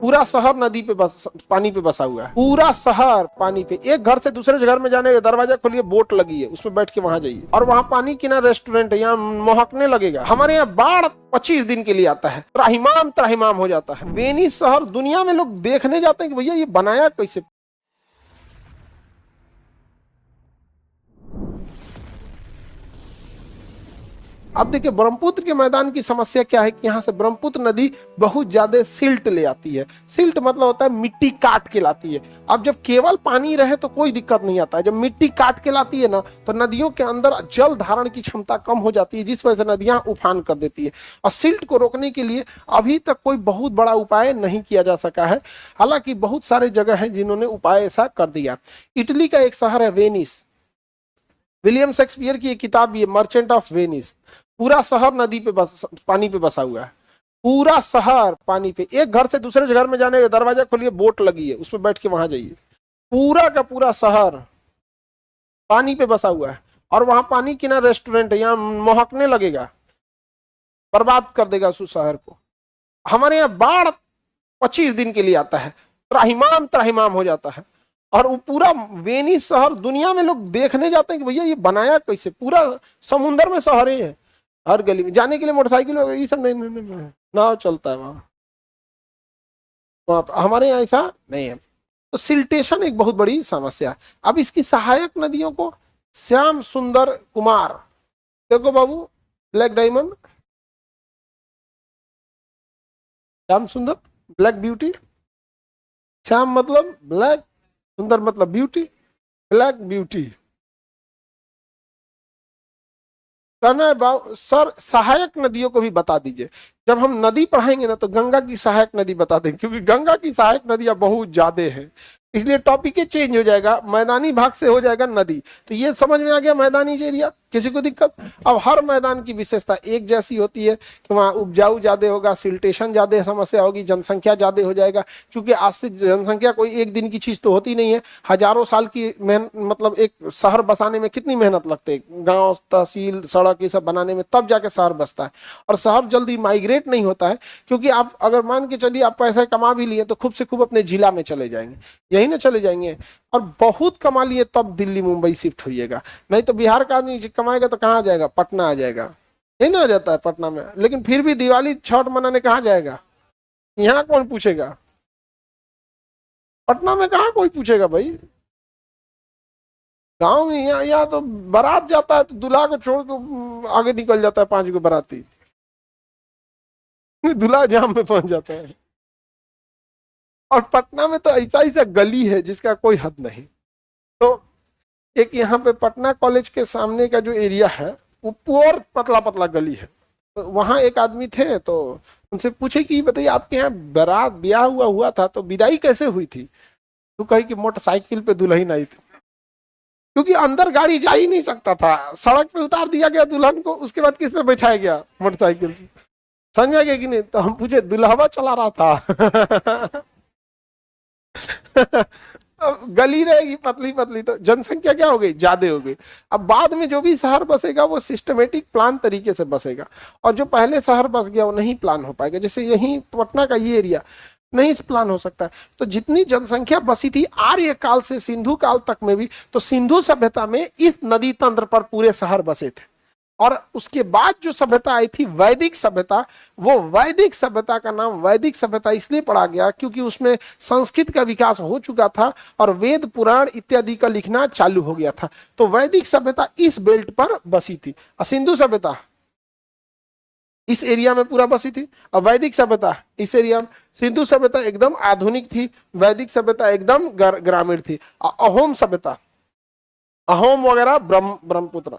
पूरा शहर नदी पे पानी पे बसा हुआ है, पूरा शहर पानी पे। एक घर से दूसरे घर में जाने का दरवाजा खोलिए, बोट लगी है, उसमें बैठ के वहां जाइए और वहां पानी किनारे रेस्टोरेंट है, यहाँ महकने लगेगा। हमारे यहाँ बाढ़ 25 दिन के लिए आता है, त्राहिमाम त्राहिमाम हो जाता है। वेनिस शहर दुनिया में लोग देखने जाते हैं कि भैया ये बनाया कैसे। अब देखिए ब्रह्मपुत्र के मैदान की समस्या क्या है कि यहाँ से ब्रह्मपुत्र नदी बहुत ज्यादा सिल्ट ले आती है। सिल्ट मतलब होता है मिट्टी काट के लाती है। अब जब केवल पानी रहे तो कोई दिक्कत नहीं आता है, जब मिट्टी काट के लाती है ना तो नदियों के अंदर जल धारण की क्षमता कम हो जाती है, जिस वजह से नदियां उफान कर देती है। और सिल्ट को रोकने के लिए अभी तक कोई बहुत बड़ा उपाय नहीं किया जा सका है, हालांकि बहुत सारे जगह हैं जिन्होंने उपाय ऐसा कर दिया। इटली का एक शहर है वेनिस, विलियम शेक्सपियर की एक किताब ये मर्चेंट ऑफ वेनिस। पूरा शहर नदी पे पानी पे बसा हुआ है, पूरा शहर पानी पे। एक घर से दूसरे घर में जाने का दरवाजा खोलिए, बोट लगी है, उसमें बैठ के वहां जाइए। पूरा का पूरा शहर पानी पे बसा हुआ है और वहां पानी किनारे रेस्टोरेंट है, यहाँ महकने लगेगा, बर्बाद कर देगा उस शहर को। हमारे यहाँ बाढ़ 25 दिन के लिए आता है, त्राहिमाम त्राहिमाम हो जाता है। और वो पूरा वेनिस शहर दुनिया में लोग देखने जाते हैं कि भैया ये बनाया कैसे। पूरा समुंदर में शहर है, हर गली में जाने के लिए मोटरसाइकिल ये सब नहीं, नाव चलता है वहां। हमारे यहाँ ऐसा नहीं है। तो सिल्टेशन एक बहुत बड़ी समस्या है। अब इसकी सहायक नदियों को श्याम सुंदर कुमार, देखो बाबू, ब्लैक डायमंड, श्याम सुंदर, ब्लैक ब्यूटी। श्याम मतलब ब्लैक, सुंदर मतलब ब्यूटी, ब्लैक ब्यूटी करना है। सर सहायक नदियों को भी बता दीजिए। जब हम नदी पढ़ाएंगे ना तो गंगा की सहायक नदी बता देंगे, क्योंकि गंगा की सहायक नदियां बहुत ज्यादा हैं, इसलिए टॉपिक ही चेंज हो जाएगा, मैदानी भाग से हो जाएगा नदी। तो ये समझ में आ गया मैदानी एरिया, किसी को दिक्कत। अब हर मैदान की विशेषता एक जैसी होती है कि वहाँ उपजाऊ ज्यादा होगा, सिल्टेशन ज्यादा समस्या होगी, जनसंख्या ज्यादा हो जाएगा, क्योंकि आज से जनसंख्या कोई एक दिन की चीज तो होती नहीं है। हजारों साल की मेहनत, मतलब एक शहर बसाने में कितनी मेहनत लगती है, गाँव तहसील सड़क ये सब बनाने में, तब जाके शहर बसता है। और शहर जल्दी माइग्रेट नहीं होता है, क्योंकि आप अगर मान के चलिए आप पैसा कमा भी लिए तो खूब से खूब अपने जिला में चले जाएंगे, यही ना चले जाएंगे, और बहुत कमा लिए तब दिल्ली मुंबई शिफ्ट होइएगा। नहीं तो बिहार का आदमी कमाएगा तो कहाँ जाएगा, पटना आ जाएगा, यही ना आ जाता है पटना में। लेकिन फिर भी दिवाली छठ मनाने कहाँ जाएगा, यहाँ कौन पूछेगा, पटना में कहाँ कोई पूछेगा भाई। गांव में यहाँ तो बारात जाता है तो दूल्हा को छोड़ के आगे निकल जाता है 5 को बाराती, दूल्हा जाम में पहुंच जाता है। और पटना में तो ऐसा ऐसा गली है जिसका कोई हद नहीं। तो एक यहाँ पे पटना कॉलेज के सामने का जो एरिया है वो पूरा पतला पतला गली है। तो वहाँ एक आदमी थे, तो उनसे पूछे कि बताइए आपके यहाँ बारात ब्याह हुआ था तो विदाई कैसे हुई थी। तो कही कि मोटरसाइकिल पे दुल्हन आई थी, क्योंकि अंदर गाड़ी जा ही नहीं सकता था, सड़क पे उतार दिया गया दुल्हन को, उसके बाद किस पे बैठाया गया, मोटरसाइकिल। समझ में गया कि नहीं। तो हम पूछे दुल्हवा चला रहा था। गली रहेगी पतली पतली तो जनसंख्या क्या हो गई, ज्यादा हो गई। अब बाद में जो भी शहर बसेगा वो सिस्टमेटिक प्लान तरीके से बसेगा, और जो पहले शहर बस गया वो नहीं प्लान हो पाएगा। जैसे यही पटना का ये एरिया नहीं प्लान हो सकता है। तो जितनी जनसंख्या बसी थी आर्य काल से सिंधु काल तक में भी, तो सिंधु सभ्यता में इस नदी तंत्र पर पूरे शहर बसे थे। और उसके बाद जो सभ्यता आई थी वैदिक सभ्यता, वो वैदिक सभ्यता का नाम वैदिक सभ्यता इसलिए पड़ा गया क्योंकि उसमें संस्कृत का विकास हो चुका था और वेद पुराण इत्यादि का लिखना चालू हो गया था। तो वैदिक सभ्यता इस बेल्ट पर बसी थी और सिंधु सभ्यता इस एरिया में पूरा बसी थी, और वैदिक सभ्यता इस एरिया में। सिंधु सभ्यता एकदम आधुनिक थी, वैदिक सभ्यता एकदम ग्रामीण थी। अहोम सभ्यता, अहोम वगैरह ब्रह्मपुत्र,